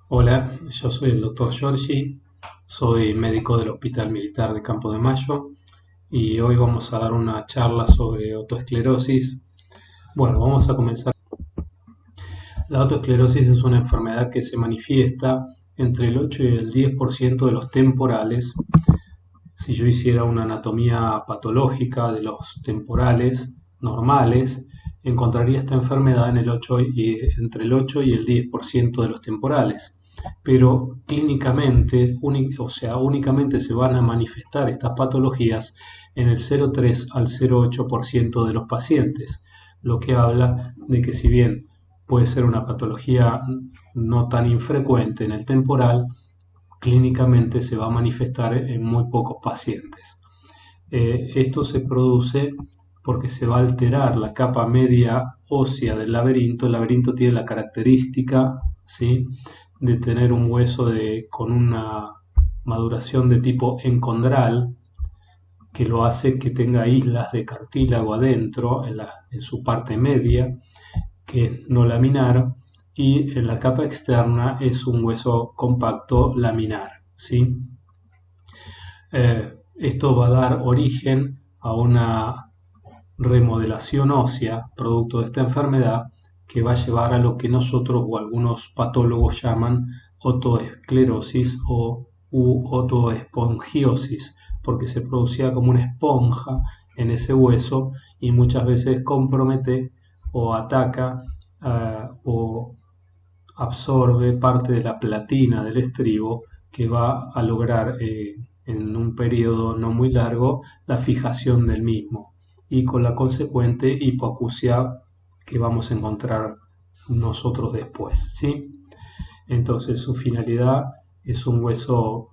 Hola, yo soy el doctor Giorgi, soy médico del Hospital Militar de Campo de Mayo y hoy vamos a dar una charla sobre otoesclerosis. Bueno, vamos a comenzar. La otoesclerosis es una enfermedad que se manifiesta entre el 8 y el 10% de los temporales. Si yo hiciera una anatomía patológica de los temporales normales, encontraría esta enfermedad entre el 8 y el 10% de los temporales. Pero clínicamente, o sea, únicamente se van a manifestar estas patologías en el 0,3 al 0,8% de los pacientes, lo que habla de que si bien puede ser una patología no tan infrecuente en el temporal, clínicamente se va a manifestar en muy pocos pacientes. Esto se produce porque se va a alterar la capa media ósea del laberinto. El laberinto tiene la característica, ¿sí?, de tener un hueso con una maduración de tipo encondral, que lo hace que tenga islas de cartílago adentro, en su parte media, que es no laminar, y en la capa externa es un hueso compacto laminar, ¿sí? Esto va a dar origen a una remodelación ósea producto de esta enfermedad que va a llevar a lo que nosotros o algunos patólogos llaman otoesclerosis o otoespongiosis, porque se producía como una esponja en ese hueso y muchas veces compromete o ataca o absorbe parte de la platina del estribo que va a lograr en un periodo no muy largo la fijación del mismo y con la consecuente hipoacusia que vamos a encontrar nosotros después, ¿sí? Entonces su finalidad es un hueso,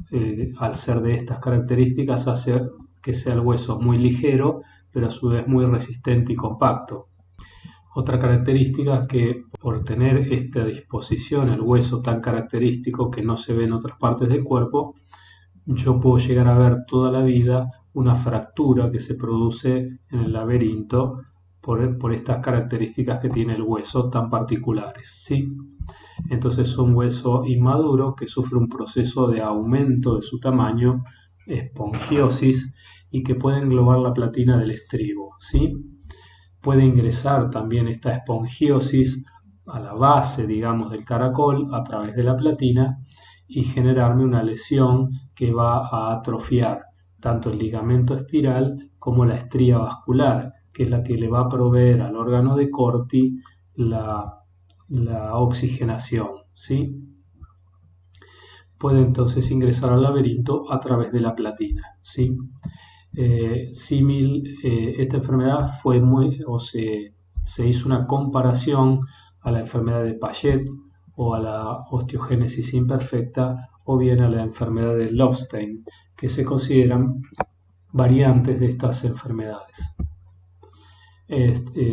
al ser de estas características, hace que sea el hueso muy ligero, pero a su vez muy resistente y compacto. Otra característica es que por tener esta disposición, el hueso tan característico que no se ve en otras partes del cuerpo, yo puedo llegar a ver toda la vida una fractura que se produce en el laberinto por estas características que tiene el hueso tan particulares, ¿sí? Entonces es un hueso inmaduro que sufre un proceso de aumento de su tamaño, espongiosis, y que puede englobar la platina del estribo, ¿sí? Puede ingresar también esta espongiosis a la base, digamos, del caracol a través de la platina y generarme una lesión que va a atrofiar tanto el ligamento espiral como la estría vascular, que es la que le va a proveer al órgano de Corti la, la oxigenación, ¿sí? Puede entonces ingresar al laberinto a través de la platina, ¿sí? Esta enfermedad fue se hizo una comparación a la enfermedad de Paget o a la osteogénesis imperfecta o bien a la enfermedad de Lobstein, que se consideran variantes de estas enfermedades.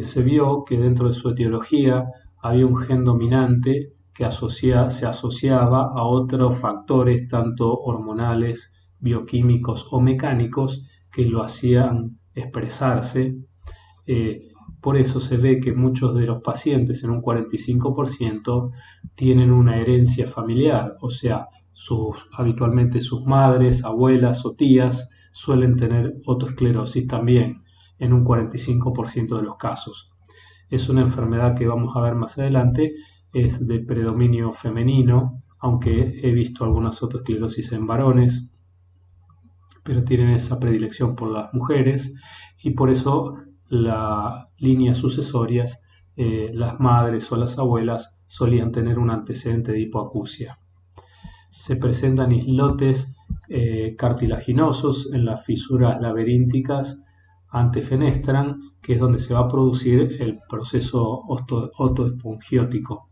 Se vio que dentro de su etiología había un gen dominante que se asociaba a otros factores, tanto hormonales, bioquímicos o mecánicos, que lo hacían expresarse. Eh, por eso se ve que muchos de los pacientes, en un 45%, tienen una herencia familiar, o sea, habitualmente sus madres, abuelas o tías suelen tener otoesclerosis también, en un 45% de los casos. Es una enfermedad que vamos a ver más adelante, es de predominio femenino, aunque he visto algunas otoesclerosis en varones, pero tienen esa predilección por las mujeres y por eso las líneas sucesorias, las madres o las abuelas solían tener un antecedente de hipoacusia. Se presentan islotes cartilaginosos en las fisuras laberínticas antefenestran, que es donde se va a producir el proceso otoespongiótico.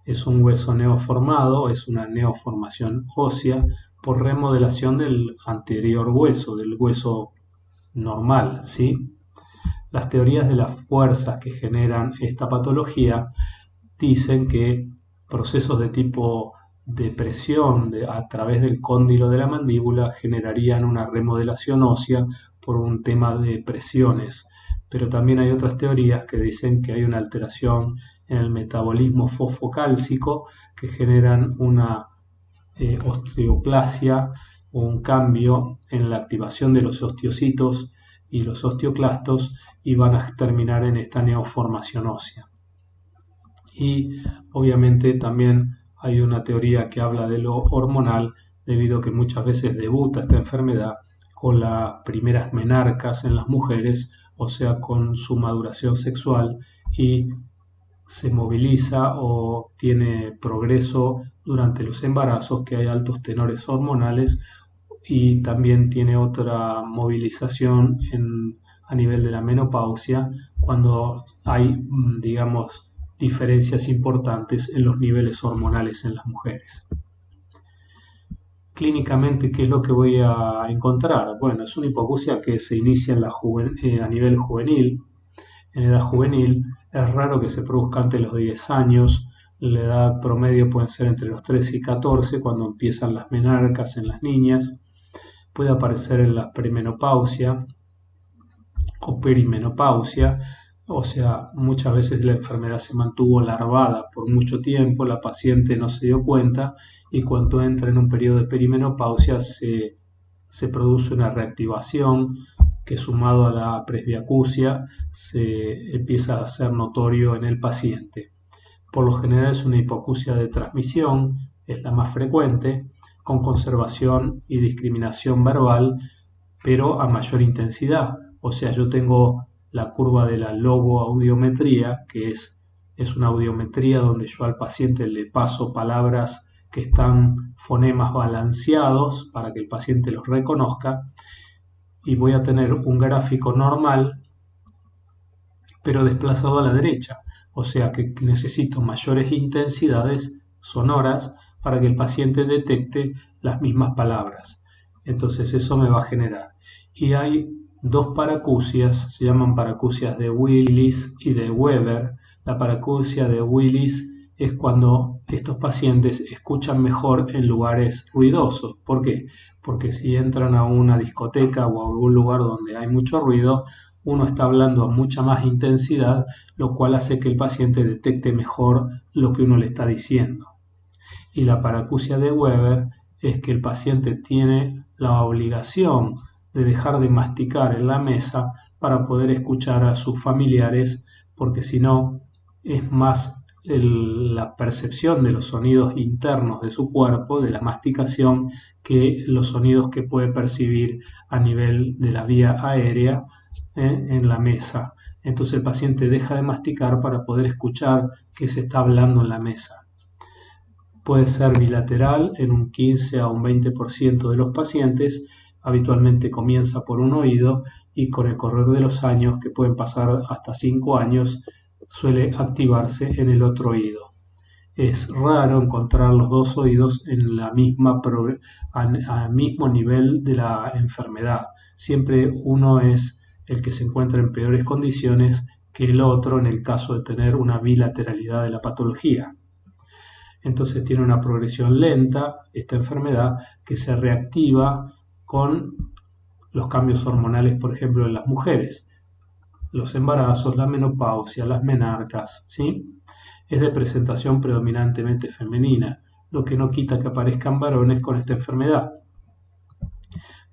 Es un hueso neoformado, es una neoformación ósea por remodelación del anterior hueso, del hueso normal, ¿sí? Las teorías de las fuerzas que generan esta patología dicen que procesos de tipo de presión a través del cóndilo de la mandíbula generarían una remodelación ósea por un tema de presiones, pero también hay otras teorías que dicen que hay una alteración en el metabolismo fosfocálcico que generan una osteoplasia o un cambio en la activación de los osteocitos y los osteoclastos y van a terminar en esta neoformación ósea. Y obviamente también hay una teoría que habla de lo hormonal, debido a que muchas veces debuta esta enfermedad con las primeras menarcas en las mujeres, o sea, con su maduración sexual, y se moviliza o tiene progreso durante los embarazos, que hay altos tenores hormonales, y también tiene otra movilización a nivel de la menopausia, cuando hay, digamos, diferencias importantes en los niveles hormonales en las mujeres. Clínicamente, ¿qué es lo que voy a encontrar? Bueno, es una hipoacusia que se inicia a nivel juvenil. En edad juvenil es raro que se produzca antes de los 10 años. La edad promedio puede ser entre los 13 y 14, cuando empiezan las menarcas en las niñas. Puede aparecer en la premenopausia o perimenopausia, o sea, muchas veces la enfermedad se mantuvo larvada por mucho tiempo, la paciente no se dio cuenta y cuando entra en un periodo de perimenopausia se produce una reactivación que, sumado a la presbiacusia, se empieza a hacer notorio en el paciente. Por lo general es una hipoacusia de transmisión, es la más frecuente, con conservación y discriminación verbal, pero a mayor intensidad. O sea, yo tengo la curva de la logoaudiometría, que es una audiometría donde yo al paciente le paso palabras que están fonemas balanceados para que el paciente los reconozca, y voy a tener un gráfico normal pero desplazado a la derecha, o sea que necesito mayores intensidades sonoras para que el paciente detecte las mismas palabras. Entonces eso me va a generar. Y hay dos paracusias, se llaman paracusias de Willis y de Weber. La paracusia de Willis es cuando estos pacientes escuchan mejor en lugares ruidosos. ¿Por qué? Porque si entran a una discoteca o a algún lugar donde hay mucho ruido, uno está hablando a mucha más intensidad, lo cual hace que el paciente detecte mejor lo que uno le está diciendo. Y la paracusia de Weber es que el paciente tiene la obligación de dejar de masticar en la mesa para poder escuchar a sus familiares, porque si no es más la percepción de los sonidos internos de su cuerpo, de la masticación, que los sonidos que puede percibir a nivel de la vía aérea en la mesa. Entonces el paciente deja de masticar para poder escuchar qué se está hablando en la mesa. Puede ser bilateral en un 15 a un 20% de los pacientes. Habitualmente comienza por un oído y con el correr de los años, que pueden pasar hasta 5 años, suele activarse en el otro oído. Es raro encontrar los dos oídos en la al mismo nivel de la enfermedad. Siempre uno es el que se encuentra en peores condiciones que el otro en el caso de tener una bilateralidad de la patología. Entonces tiene una progresión lenta esta enfermedad, que se reactiva con los cambios hormonales, por ejemplo, en las mujeres, los embarazos, la menopausia, las menarcas, ¿sí? Es de presentación predominantemente femenina, lo que no quita que aparezcan varones con esta enfermedad.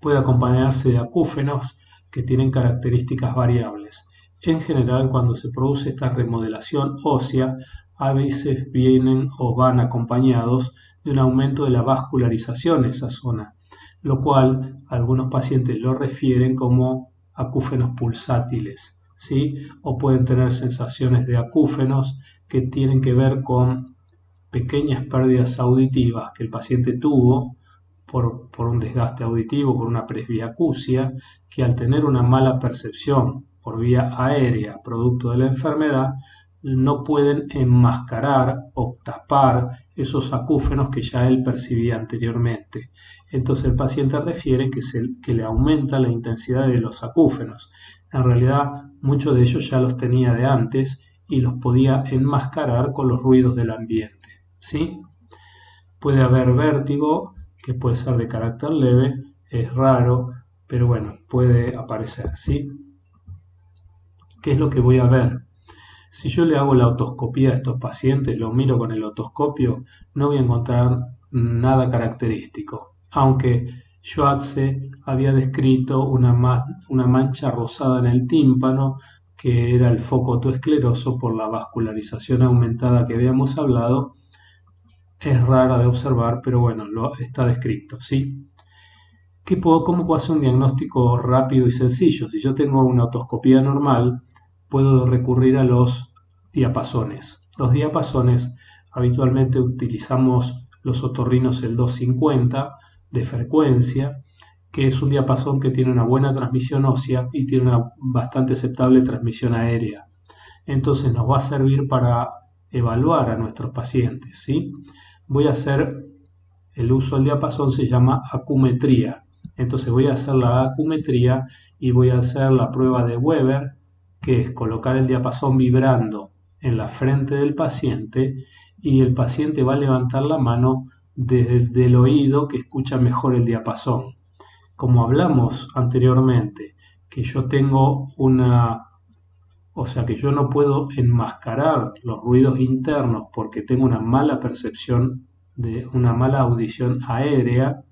Puede acompañarse de acúfenos que tienen características variables. En general, cuando se produce esta remodelación ósea, a veces vienen o van acompañados de un aumento de la vascularización en esa zona, lo cual algunos pacientes lo refieren como acúfenos pulsátiles, ¿sí? O pueden tener sensaciones de acúfenos que tienen que ver con pequeñas pérdidas auditivas que el paciente tuvo por un desgaste auditivo, por una presbiacusia, que al tener una mala percepción por vía aérea producto de la enfermedad, no pueden enmascarar o tapar esos acúfenos que ya él percibía anteriormente. Entonces el paciente refiere que le aumenta la intensidad de los acúfenos. En realidad muchos de ellos ya los tenía de antes y los podía enmascarar con los ruidos del ambiente, ¿sí? Puede haber vértigo, que puede ser de carácter leve, es raro, pero bueno, puede aparecer, ¿sí? ¿Qué es lo que voy a ver? Si yo le hago la otoscopía a estos pacientes, lo miro con el otoscopio, no voy a encontrar nada característico, aunque Schwarze había descrito una mancha rosada en el tímpano, que era el foco autoescleroso por la vascularización aumentada que habíamos hablado. Es rara de observar, pero bueno, está descrito, ¿sí? ¿Cómo puedo hacer un diagnóstico rápido y sencillo? Si yo tengo una otoscopía normal, puedo recurrir a los diapasones. Los diapasones, habitualmente utilizamos los otorrinos el 250 de frecuencia, que es un diapasón que tiene una buena transmisión ósea y tiene una bastante aceptable transmisión aérea. Entonces nos va a servir para evaluar a nuestros pacientes, ¿sí? Voy a hacer el uso del diapasón, se llama acumetría. Entonces voy a hacer la acumetría y voy a hacer la prueba de Weber, que es colocar el diapasón vibrando en la frente del paciente, y el paciente va a levantar la mano desde el oído que escucha mejor el diapasón. Como hablamos anteriormente, que yo tengo o sea que yo no puedo enmascarar los ruidos internos porque tengo una mala percepción, de una mala audición aérea.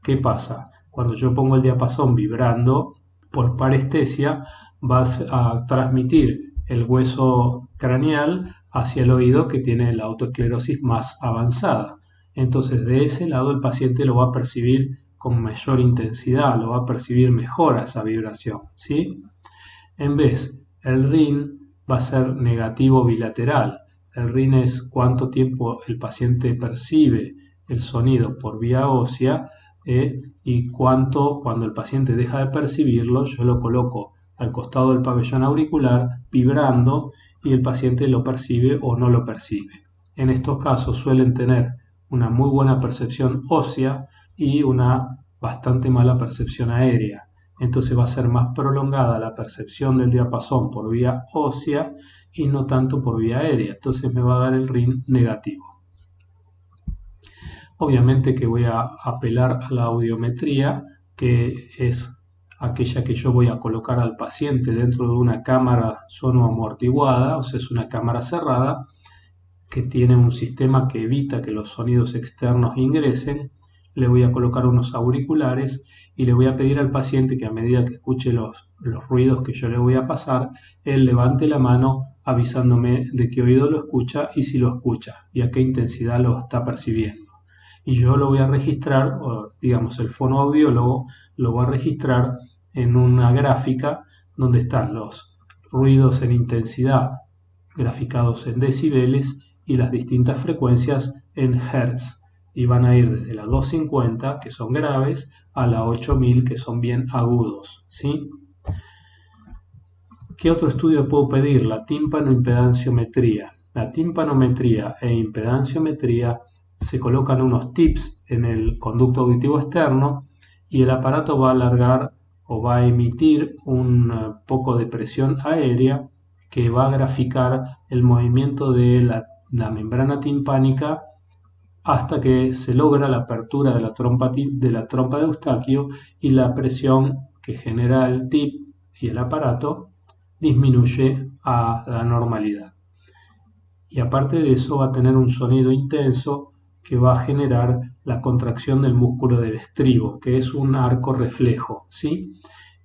¿Qué pasa? Cuando yo pongo el diapasón vibrando, por parestesia vas a transmitir el hueso craneal hacia el oído que tiene la autoesclerosis más avanzada. Entonces de ese lado el paciente lo va a percibir con mayor intensidad, lo va a percibir mejor a esa vibración, ¿sí? En vez, el RIN va a ser negativo bilateral. El RIN es cuánto tiempo el paciente percibe el sonido por vía ósea, y cuánto, cuando el paciente deja de percibirlo, yo lo coloco al costado del pabellón auricular vibrando y el paciente lo percibe o no lo percibe. En estos casos suelen tener una muy buena percepción ósea y una bastante mala percepción aérea. Entonces va a ser más prolongada la percepción del diapasón por vía ósea y no tanto por vía aérea. Entonces me va a dar el RIN negativo. Obviamente que voy a apelar a la audiometría, que es aquella que yo voy a colocar al paciente dentro de una cámara sonoamortiguada, o sea, es una cámara cerrada que tiene un sistema que evita que los sonidos externos ingresen. Le voy a colocar unos auriculares y le voy a pedir al paciente que a medida que escuche los ruidos que yo le voy a pasar, él levante la mano avisándome de qué oído lo escucha y si lo escucha y a qué intensidad lo está percibiendo. Y yo lo voy a registrar, o digamos el fonoaudiólogo lo va a registrar en una gráfica donde están los ruidos en intensidad graficados en decibeles y las distintas frecuencias en hertz, y van a ir desde las 250, que son graves, a las 8000, que son bien agudos, ¿sí? ¿Qué otro estudio puedo pedir? La tímpano-impedanciometría. La timpanometría e impedanciometría se colocan unos tips en el conducto auditivo externo y el aparato va a alargar o va a emitir un poco de presión aérea que va a graficar el movimiento de la membrana timpánica hasta que se logra la apertura de la trompa de Eustaquio, y la presión que genera el tip y el aparato disminuye a la normalidad. Y aparte de eso va a tener un sonido intenso que va a generar la contracción del músculo del estribo, que es un arco reflejo, ¿sí?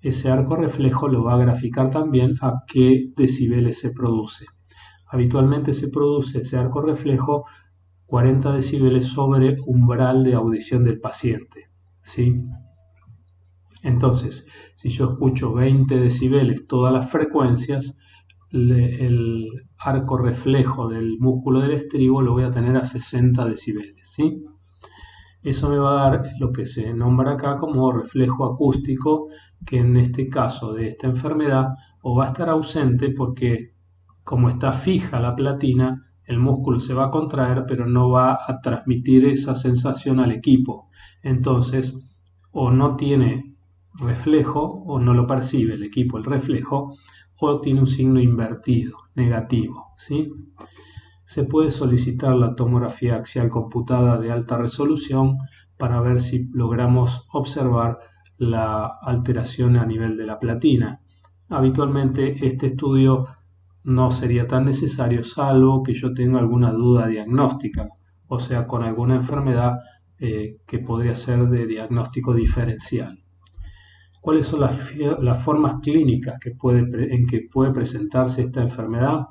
Ese arco reflejo lo va a graficar también a qué decibeles se produce. Habitualmente se produce ese arco reflejo 40 decibeles sobre umbral de audición del paciente, ¿sí? Entonces, si yo escucho 20 decibeles todas las frecuencias, el arco reflejo del músculo del estribo lo voy a tener a 60 decibeles, ¿sí? Eso me va a dar lo que se nombra acá como reflejo acústico, que en este caso de esta enfermedad o va a estar ausente porque como está fija la platina, el músculo se va a contraer pero no va a transmitir esa sensación al equipo. Entonces, o no tiene reflejo o no lo percibe el equipo el reflejo, o tiene un signo invertido, negativo, ¿sí? Se puede solicitar la tomografía axial computada de alta resolución para ver si logramos observar la alteración a nivel de la platina. Habitualmente este estudio no sería tan necesario, salvo que yo tenga alguna duda diagnóstica, o sea, con alguna enfermedad que podría ser de diagnóstico diferencial. ¿Cuáles son las formas clínicas en que puede presentarse esta enfermedad?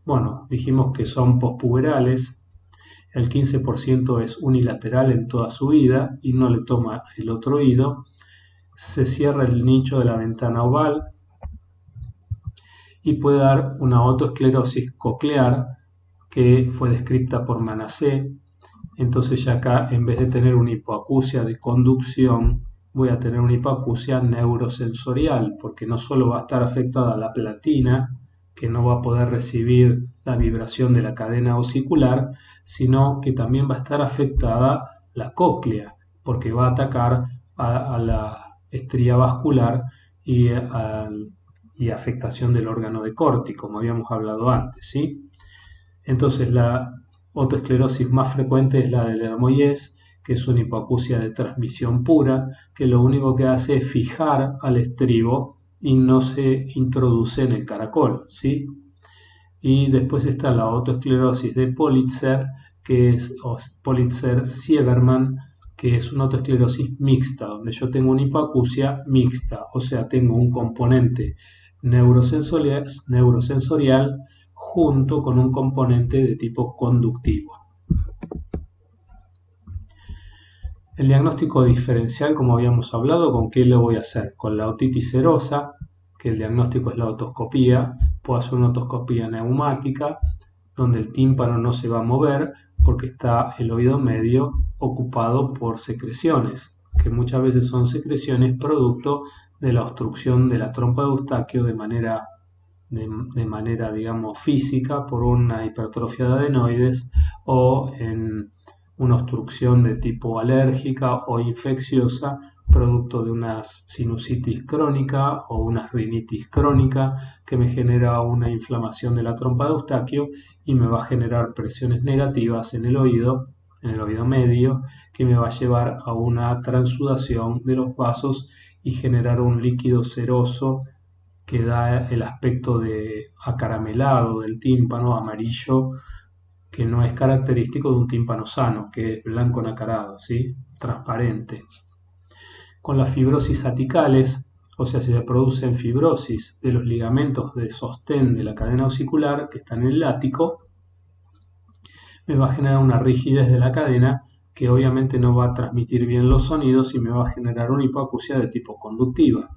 Bueno, dijimos que son pospuberales, el 15% es unilateral en toda su vida y no le toma el otro oído, se cierra el nicho de la ventana oval y puede dar una otoesclerosis coclear que fue descrita por Manassé. Entonces ya acá, en vez de tener una hipoacusia de conducción, voy a tener una hipoacusia neurosensorial, porque no solo va a estar afectada la platina, que no va a poder recibir la vibración de la cadena osicular, sino que también va a estar afectada la cóclea, porque va a atacar a la estría vascular y afectación del órgano de Corti, como habíamos hablado antes, ¿sí? Entonces la otoesclerosis más frecuente es la del Hermoyés, que es una hipoacusia de transmisión pura, que lo único que hace es fijar al estribo y no se introduce en el caracol, ¿sí? Y después está la otoesclerosis de Politzer, que es Politzer-Sieberman, que es una otoesclerosis mixta, donde yo tengo una hipoacusia mixta, o sea, tengo un componente neurosensorial junto con un componente de tipo conductivo. El diagnóstico diferencial, como habíamos hablado, ¿con qué lo voy a hacer? Con la otitis serosa, que el diagnóstico es la otoscopía. Puedo hacer una otoscopía neumática, donde el tímpano no se va a mover porque está el oído medio ocupado por secreciones, que muchas veces son secreciones producto de la obstrucción de la trompa de Eustaquio de manera, digamos, física por una hipertrofia de adenoides o en una obstrucción de tipo alérgica o infecciosa producto de una sinusitis crónica o una rinitis crónica que me genera una inflamación de la trompa de Eustaquio y me va a generar presiones negativas en el oído medio, que me va a llevar a una transudación de los vasos y generar un líquido ceroso que da el aspecto de acaramelado del tímpano, amarillo, que no es característico de un tímpano sano, que es blanco nacarado, ¿sí? Transparente. Con las fibrosis aticales, o sea, si se producen fibrosis de los ligamentos de sostén de la cadena osicular que están en el ático, me va a generar una rigidez de la cadena que obviamente no va a transmitir bien los sonidos y me va a generar una hipoacusia de tipo conductiva.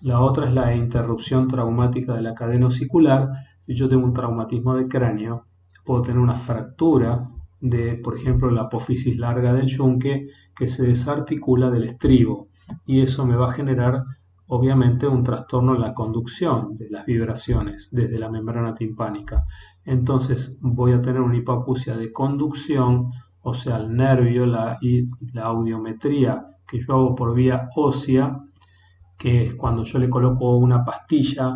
La otra es la interrupción traumática de la cadena osicular. Si yo tengo un traumatismo de cráneo, puedo tener una fractura de, por ejemplo, la apófisis larga del yunque que se desarticula del estribo y eso me va a generar obviamente un trastorno en la conducción de las vibraciones desde la membrana timpánica. Entonces voy a tener una hipoacusia de conducción, o sea, el nervio y la audiometría que yo hago por vía ósea, que es cuando yo le coloco una pastilla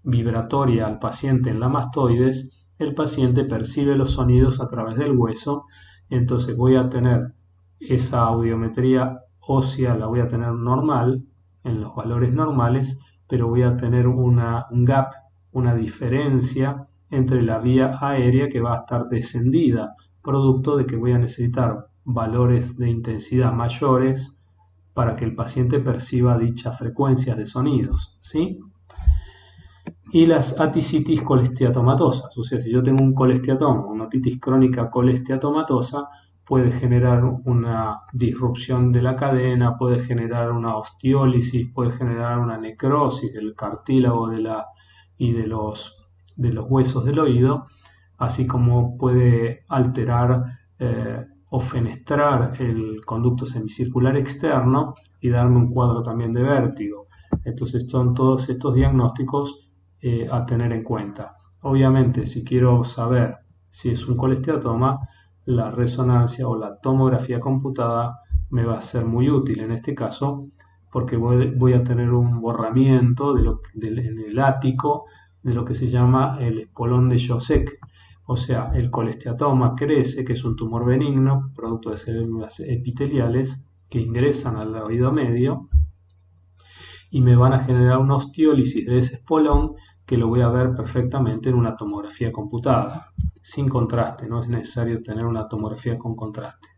vibratoria al paciente en la mastoides, el paciente percibe los sonidos a través del hueso, entonces voy a tener esa audiometría ósea, la voy a tener normal, en los valores normales, pero voy a tener un gap, una diferencia entre la vía aérea que va a estar descendida, producto de que voy a necesitar valores de intensidad mayores para que el paciente perciba dichas frecuencias de sonidos, ¿sí? Y las aticitis colesteatomatosas, o sea, si yo tengo un colesteatoma, una otitis crónica colesteatomatosa, puede generar una disrupción de la cadena, puede generar una osteólisis, puede generar una necrosis del cartílago y de los huesos del oído, así como puede alterar o fenestrar el conducto semicircular externo y darme un cuadro también de vértigo. Entonces son todos estos diagnósticos a tener en cuenta. Obviamente, si quiero saber si es un colesteatoma, la resonancia o la tomografía computada me va a ser muy útil en este caso, porque voy a tener un borramiento en el ático de lo que se llama el espolón de Josek. O sea, el colesteatoma crece, que es un tumor benigno, producto de células epiteliales que ingresan al oído medio y me van a generar una osteólisis de ese espolón que lo voy a ver perfectamente en una tomografía computada, sin contraste, no es necesario tener una tomografía con contraste.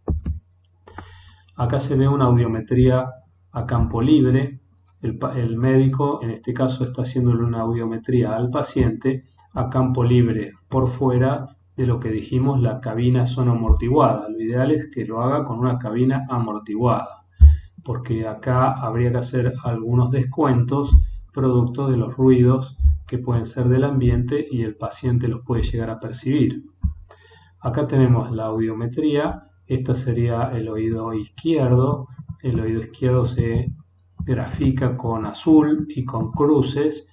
Acá se ve una audiometría a campo libre. El médico en este caso está haciéndole una audiometría al paciente a campo libre, por fuera de lo que dijimos, la cabina sonoamortiguada. Lo ideal es que lo haga con una cabina amortiguada, porque acá habría que hacer algunos descuentos producto de los ruidos que pueden ser del ambiente y el paciente los puede llegar a percibir. Acá tenemos la audiometría. Esta sería el oído izquierdo. El oído izquierdo se grafica con azul y con cruces.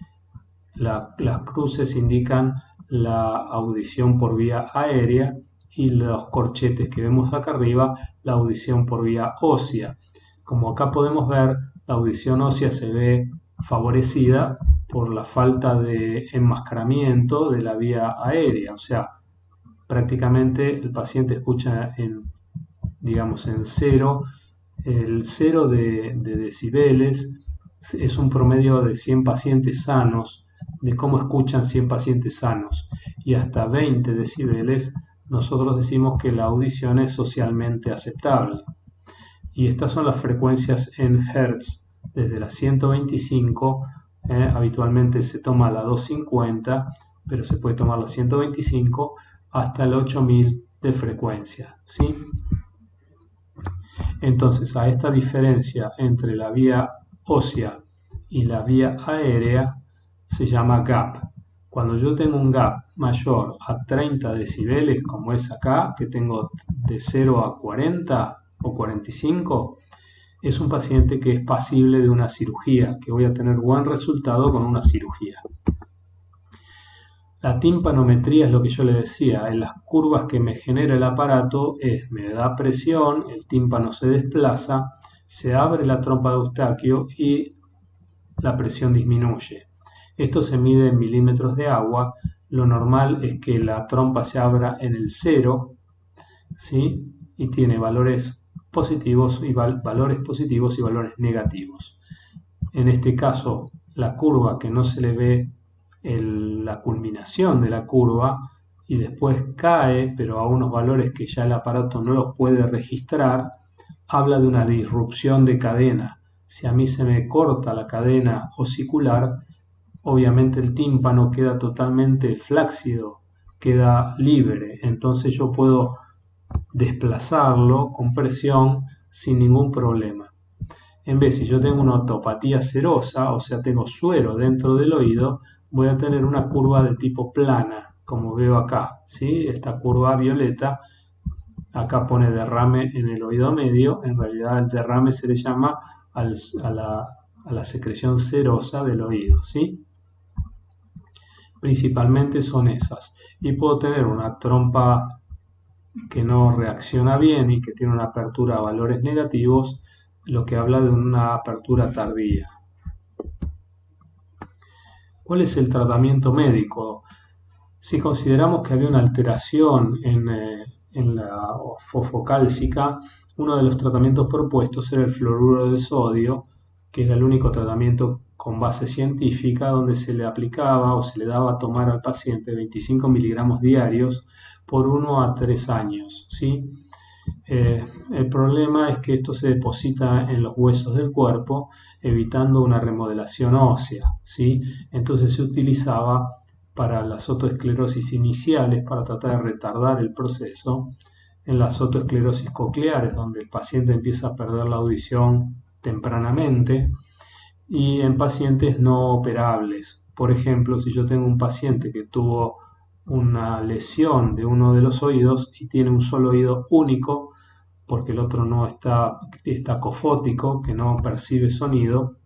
Las cruces indican la audición por vía aérea y los corchetes que vemos acá arriba, la audición por vía ósea. Como acá podemos ver, la audición ósea se ve favorecida por la falta de enmascaramiento de la vía aérea, o sea, prácticamente el paciente escucha digamos, en cero. El cero de decibeles es un promedio de 100 pacientes sanos, de cómo escuchan 100 pacientes sanos, y hasta 20 decibeles nosotros decimos que la audición es socialmente aceptable. Y estas son las frecuencias en Hertz, desde la 125, habitualmente se toma la 250, pero se puede tomar la 125 hasta el 8000 de frecuencia, ¿sí? Entonces, a esta diferencia entre la vía ósea y la vía aérea se llama gap. Cuando yo tengo un gap mayor a 30 decibeles, como es acá, que tengo de 0 a 40 o 45, es un paciente que es pasible de una cirugía, que voy a tener buen resultado con una cirugía. La timpanometría es lo que yo le decía, en las curvas que me genera el aparato me da presión, el tímpano se desplaza, se abre la trompa de Eustaquio y la presión disminuye. Esto se mide en milímetros de agua. Lo normal es que la trompa se abra en el 0, ¿sí? Y tiene valores positivos y valores negativos. En este caso, la curva que no se le ve la culminación de la curva y después cae, pero a unos valores que ya el aparato no los puede registrar, habla de una disrupción de cadena. Si a mí se me corta la cadena osicular, obviamente el tímpano queda totalmente flácido, queda libre, entonces yo puedo desplazarlo con presión sin ningún problema. En vez, si yo tengo una otopatía serosa, o sea, tengo suero dentro del oído, voy a tener una curva de tipo plana, como veo acá, ¿sí? Esta curva violeta, acá pone derrame en el oído medio, en realidad el derrame se le llama a la secreción serosa del oído, ¿sí? Principalmente son esas. Y puedo tener una trompa que no reacciona bien y que tiene una apertura a valores negativos, lo que habla de una apertura tardía. ¿Cuál es el tratamiento médico? Si consideramos que había una alteración en la fosfocálcica, uno de los tratamientos propuestos era el fluoruro de sodio, que era el único tratamiento con base científica donde se le aplicaba o se le daba a tomar al paciente 25 miligramos diarios por 1 a 3 años, ¿sí? El problema es que esto se deposita en los huesos del cuerpo, evitando una remodelación ósea, ¿sí? Entonces se utilizaba para las otoesclerosis iniciales, para tratar de retardar el proceso, en las otoesclerosis cocleares, donde el paciente empieza a perder la audición tempranamente, y en pacientes no operables. Por ejemplo, si yo tengo un paciente que tuvo una lesión de uno de los oídos y tiene un solo oído único, porque el otro no está cofótico, que no percibe sonido,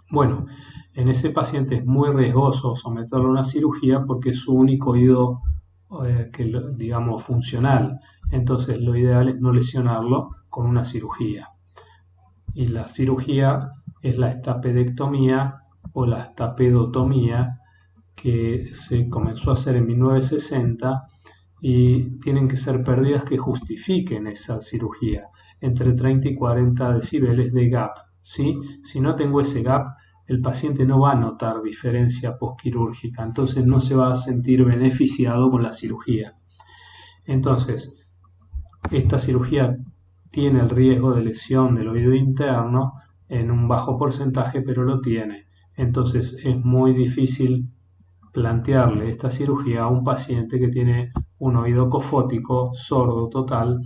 bueno, en ese paciente es muy riesgoso someterlo a una cirugía porque es su único oído, digamos, funcional. Entonces lo ideal es no lesionarlo con una cirugía. Y la cirugía es la estapedectomía o la estapedotomía, que se comenzó a hacer en 1960 y tienen que ser pérdidas que justifiquen esa cirugía, entre 30 y 40 decibeles de gap, ¿sí? Si no tengo ese gap, el paciente no va a notar diferencia postquirúrgica, entonces no se va a sentir beneficiado con la cirugía. Entonces, esta cirugía tiene el riesgo de lesión del oído interno en un bajo porcentaje, pero lo tiene. Entonces es muy difícil plantearle esta cirugía a un paciente que tiene un oído cofótico, sordo total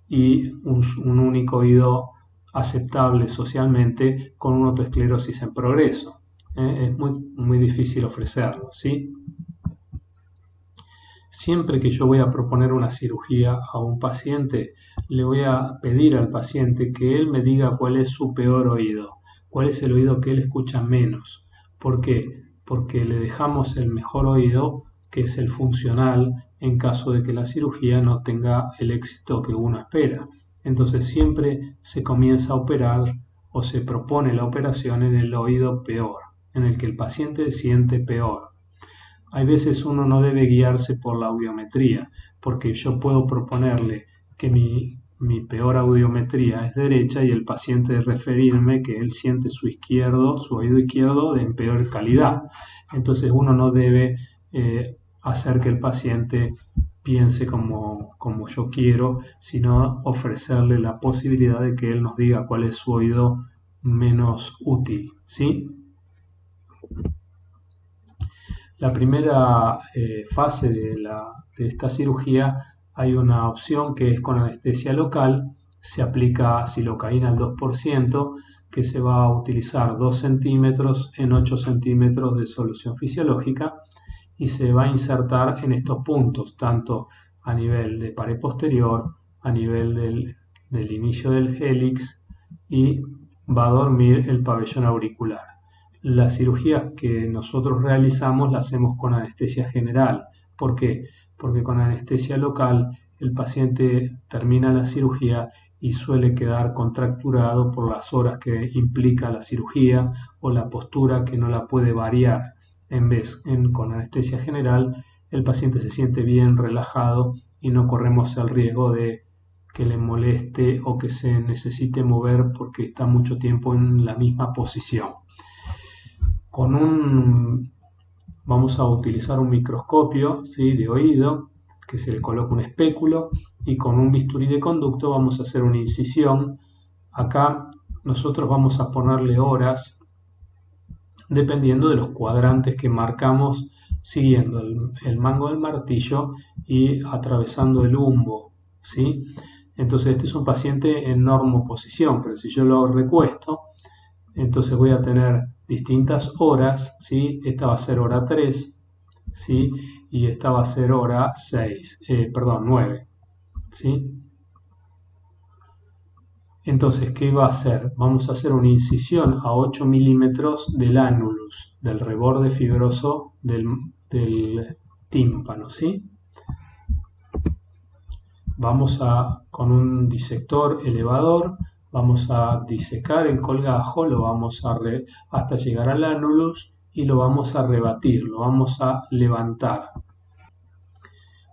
y un único oído aceptable socialmente con una autoesclerosis en progreso. Es muy difícil ofrecerlo, ¿sí? Siempre que yo voy a proponer una cirugía a un paciente, le voy a pedir al paciente que él me diga cuál es su peor oído, cuál es el oído que él escucha menos. ¿Por qué? Porque le dejamos el mejor oído, que es el funcional, en caso de que la cirugía no tenga el éxito que uno espera. Entonces siempre se comienza a operar o se propone la operación en el oído peor, en el que el paciente siente peor. Hay veces uno no debe guiarse por la audiometría, porque yo puedo proponerle que mi peor audiometría es derecha y el paciente referirme que él siente su oído izquierdo en peor calidad. Entonces uno no debe hacer que el paciente piense como yo quiero, sino ofrecerle la posibilidad de que él nos diga cuál es su oído menos útil, ¿sí? La primera fase de esta cirugía hay una opción que es con anestesia local, se aplica silocaína al 2%, que se va a utilizar 2 centímetros en 8 centímetros de solución fisiológica y se va a insertar en estos puntos, tanto a nivel de pared posterior, a nivel del inicio del hélix y va a dormir el pabellón auricular. Las cirugías que nosotros realizamos las hacemos con anestesia general. ¿Por qué? Porque con anestesia local el paciente termina la cirugía y suele quedar contracturado por las horas que implica la cirugía o la postura que no la puede variar. Con anestesia general el paciente se siente bien relajado y no corremos el riesgo de que le moleste o que se necesite mover porque está mucho tiempo en la misma posición. Vamos a utilizar un microscopio, ¿sí?, de oído, que se le coloca un espéculo, y con un bisturí de conducto vamos a hacer una incisión. Acá nosotros vamos a ponerle horas dependiendo de los cuadrantes que marcamos, siguiendo el mango del martillo y atravesando el humbo, ¿sí? Entonces este es un paciente en normoposición, pero si yo lo recuesto, entonces voy a tener distintas horas, ¿sí? Esta va a ser hora 3, ¿sí? Y esta va a ser hora 9, ¿sí? Entonces, ¿qué va a hacer? Vamos a hacer una incisión a 8 milímetros del annulus, del reborde fibroso del tímpano, ¿sí? Con un disector elevador, vamos a disecar el colgajo, lo vamos hasta llegar al annulus y lo vamos a rebatir, lo vamos a levantar.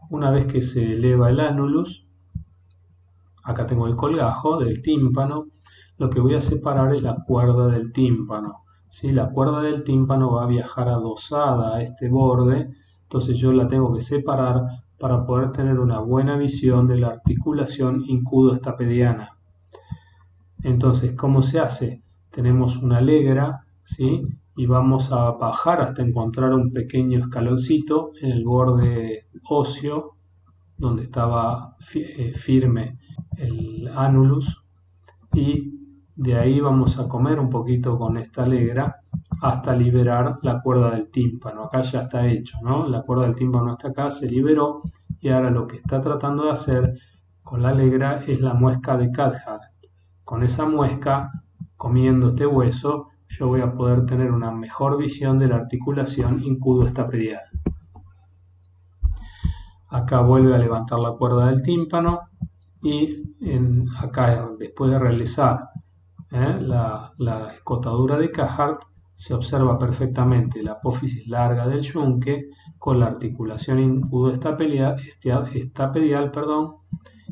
Una vez que se eleva el annulus, acá tengo el colgajo del tímpano, lo que voy a separar es la cuerda del tímpano, ¿sí? La cuerda del tímpano va a viajar adosada a este borde, entonces yo la tengo que separar para poder tener una buena visión de la articulación incudo-estapediana. Entonces, ¿cómo se hace? Tenemos una legra, ¿sí?, y vamos a bajar hasta encontrar un pequeño escaloncito en el borde óseo donde estaba firme el annulus, y de ahí vamos a comer un poquito con esta legra hasta liberar la cuerda del tímpano. Acá ya está hecho, ¿no? La cuerda del tímpano está acá, se liberó, y ahora lo que está tratando de hacer con la legra es la muesca de Cathcart. Con esa muesca, comiendo este hueso, yo voy a poder tener una mejor visión de la articulación incudo-estapedial. Acá vuelve a levantar la cuerda del tímpano y acá, después de realizar la escotadura de Cathcart, se observa perfectamente la apófisis larga del yunque con la articulación incudo-estapedial,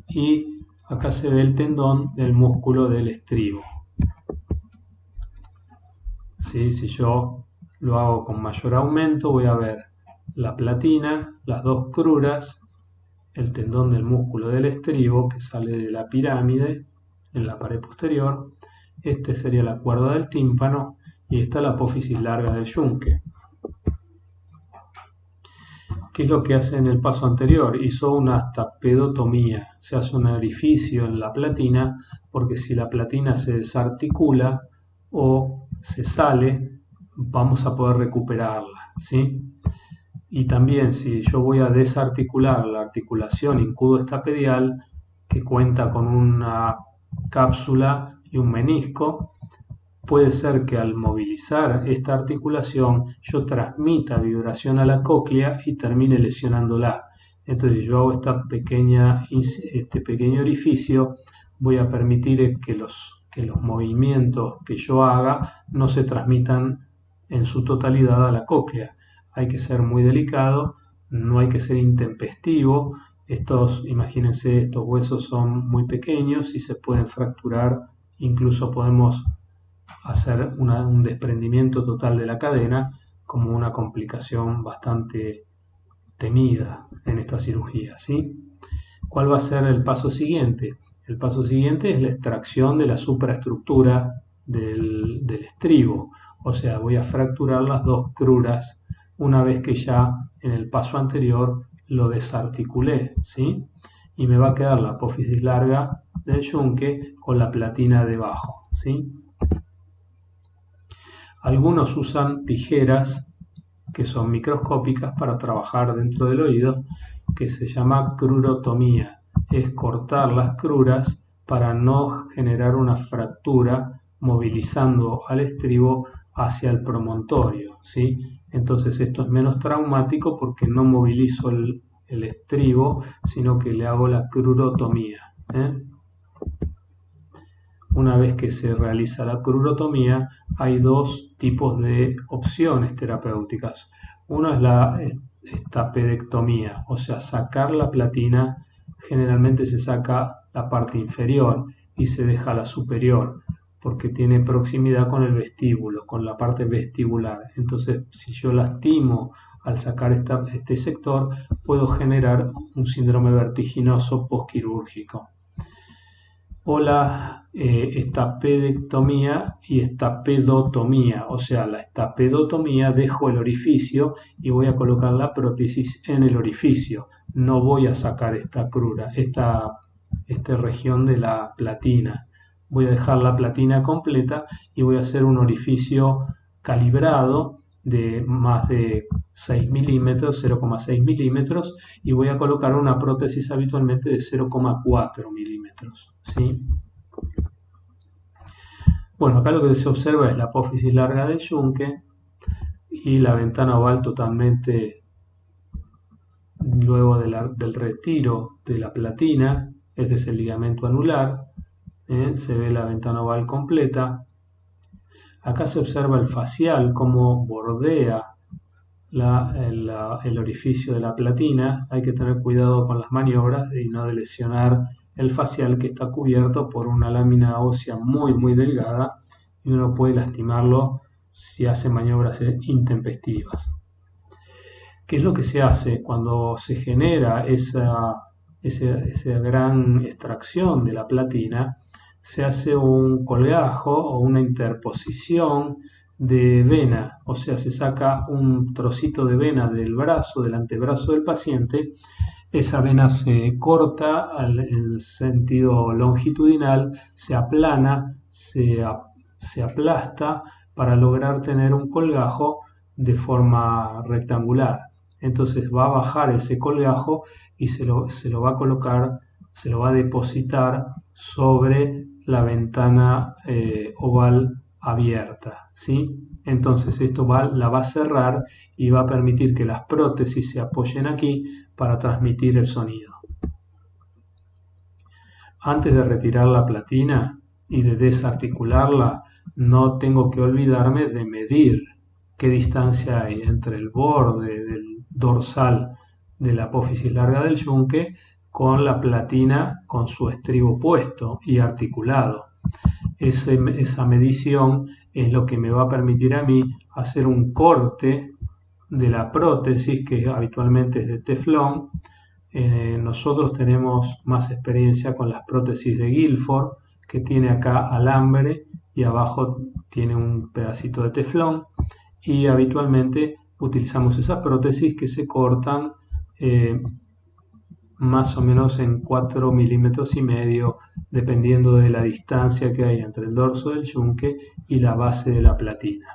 y acá se ve el tendón del músculo del estribo. ¿sí? Si yo lo hago con mayor aumento, voy a ver la platina, las dos cruras, el tendón del músculo del estribo que sale de la pirámide en la pared posterior. Este sería la cuerda del tímpano y esta la apófisis larga del yunque. ¿Qué es lo que hace en el paso anterior? Hizo una tapedotomía, se hace un orificio en la platina, porque si la platina se desarticula o se sale, vamos a poder recuperarla, ¿sí? Y también si yo voy a desarticular la articulación incudo-estapedial, que cuenta con una cápsula y un menisco, puede ser que al movilizar esta articulación yo transmita vibración a la cóclea y termine lesionándola. Entonces yo hago este pequeño orificio, voy a permitir que los movimientos que yo haga no se transmitan en su totalidad a la cóclea. Hay que ser muy delicado, no hay que ser intempestivo. Imagínense, estos huesos son muy pequeños y se pueden fracturar, incluso podemos hacer un desprendimiento total de la cadena como una complicación bastante temida en esta cirugía, ¿sí? ¿Cuál va a ser el paso siguiente? El paso siguiente es la extracción de la supraestructura del estribo, o sea, voy a fracturar las dos cruras una vez que ya en el paso anterior lo desarticulé, ¿sí? Y me va a quedar la apófisis larga del yunque con la platina debajo, ¿sí? Algunos usan tijeras que son microscópicas para trabajar dentro del oído, que se llama crurotomía. Es cortar las cruras para no generar una fractura movilizando al estribo hacia el promontorio, ¿sí? Entonces esto es menos traumático porque no movilizo el estribo, sino que le hago la crurotomía, ¿eh? Una vez que se realiza la crurotomía, hay dos tipos de opciones terapéuticas. Una es la estapedectomía, o sea, sacar la platina. Generalmente se saca la parte inferior y se deja la superior, porque tiene proximidad con el vestíbulo, con la parte vestibular. Entonces, si yo lastimo al sacar este sector, puedo generar un síndrome vertiginoso postquirúrgico. O la estapedectomía y estapedotomía, o sea, la estapedotomía dejo el orificio y voy a colocar la prótesis en el orificio, no voy a sacar esta crura, esta región de la platina, voy a dejar la platina completa y voy a hacer un orificio calibrado de más de 6 milímetros, 0,6 milímetros, y voy a colocar una prótesis habitualmente de 0,4 milímetros, ¿sí? Bueno, acá lo que se observa es la apófisis larga del yunque y la ventana oval totalmente luego del retiro de la platina. Este es el ligamento anular, se ve la ventana oval completa. Acá se observa el facial, cómo bordea el orificio de la platina. Hay que tener cuidado con las maniobras y no de lesionar el facial, que está cubierto por una lámina ósea muy muy delgada y uno puede lastimarlo si hace maniobras intempestivas. ¿Qué es lo que se hace cuando se genera esa gran extracción de la platina? Se hace un colgajo o una interposición de vena, o sea, se saca un trocito de vena del brazo, del antebrazo del paciente. Esa vena se corta en sentido longitudinal, se aplana, se aplasta para lograr tener un colgajo de forma rectangular. Entonces va a bajar ese colgajo y se lo va a colocar, se lo va a depositar sobre la ventana oval abierta, ¿sí? Entonces esto la va a cerrar y va a permitir que las prótesis se apoyen aquí para transmitir el sonido. Antes de retirar la platina y de desarticularla, no tengo que olvidarme de medir qué distancia hay entre el borde del dorsal de la apófisis larga del yunque con la platina con su estribo puesto y articulado. esa medición es lo que me va a permitir a mí hacer un corte de la prótesis, que habitualmente es de teflón. Nosotros tenemos más experiencia con las prótesis de Guilford, que tiene acá alambre y abajo tiene un pedacito de teflón, y habitualmente utilizamos esas prótesis que se cortan más o menos en 4,5 milímetros, dependiendo de la distancia que hay entre el dorso del yunque y la base de la platina.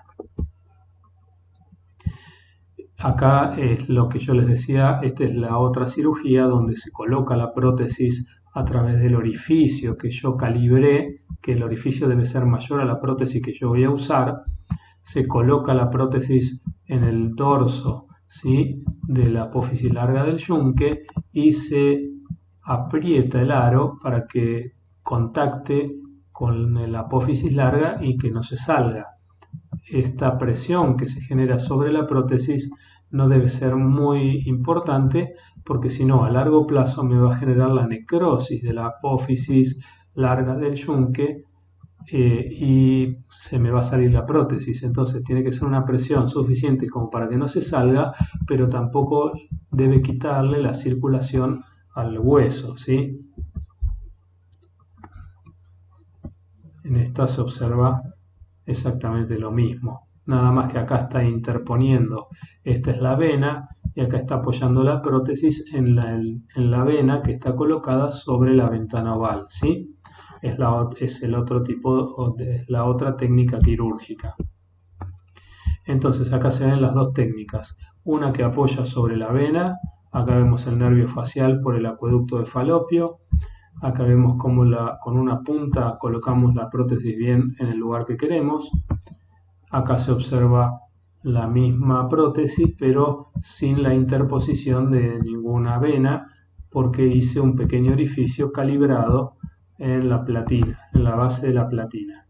Acá es lo que yo les decía, esta es la otra cirugía donde se coloca la prótesis a través del orificio que yo calibré, que el orificio debe ser mayor a la prótesis que yo voy a usar. Se coloca la prótesis en el dorso, ¿sí?, de la apófisis larga del yunque, y se aprieta el aro para que contacte con la apófisis larga y que no se salga. Esta presión que se genera sobre la prótesis no debe ser muy importante, porque si no, a largo plazo me va a generar la necrosis de la apófisis larga del yunque, y se me va a salir la prótesis. Entonces tiene que ser una presión suficiente como para que no se salga, pero tampoco debe quitarle la circulación al hueso, ¿sí? En esta se observa exactamente lo mismo, nada más que acá está interponiendo, esta es la vena, y acá está apoyando la prótesis en la vena que está colocada sobre la ventana oval, ¿sí? Es el otro tipo, la otra técnica quirúrgica. Entonces acá se ven las dos técnicas, una que apoya sobre la vena, acá vemos el nervio facial por el acueducto de Falopio. Acá vemos cómo con una punta colocamos la prótesis bien en el lugar que queremos. Acá se observa la misma prótesis, pero sin la interposición de ninguna vena, porque hice un pequeño orificio calibrado en la platina, en la base de la platina.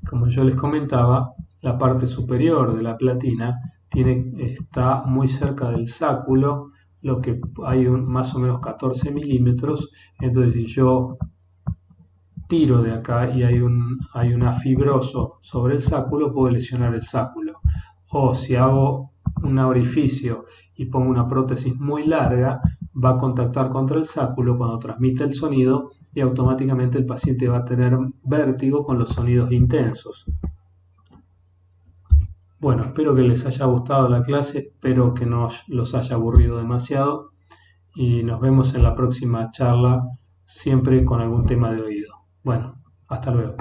Como yo les comentaba, la parte superior de la platina está muy cerca del sáculo, lo que hay más o menos 14 milímetros. Entonces, si yo tiro de acá y hay una fibroso sobre el sáculo, puedo lesionar el sáculo. O si hago un orificio y pongo una prótesis muy larga, va a contactar contra el sáculo cuando transmite el sonido, y automáticamente el paciente va a tener vértigo con los sonidos intensos. Bueno, espero que les haya gustado la clase, espero que no los haya aburrido demasiado, y nos vemos en la próxima charla, siempre con algún tema de oído. Bueno, hasta luego.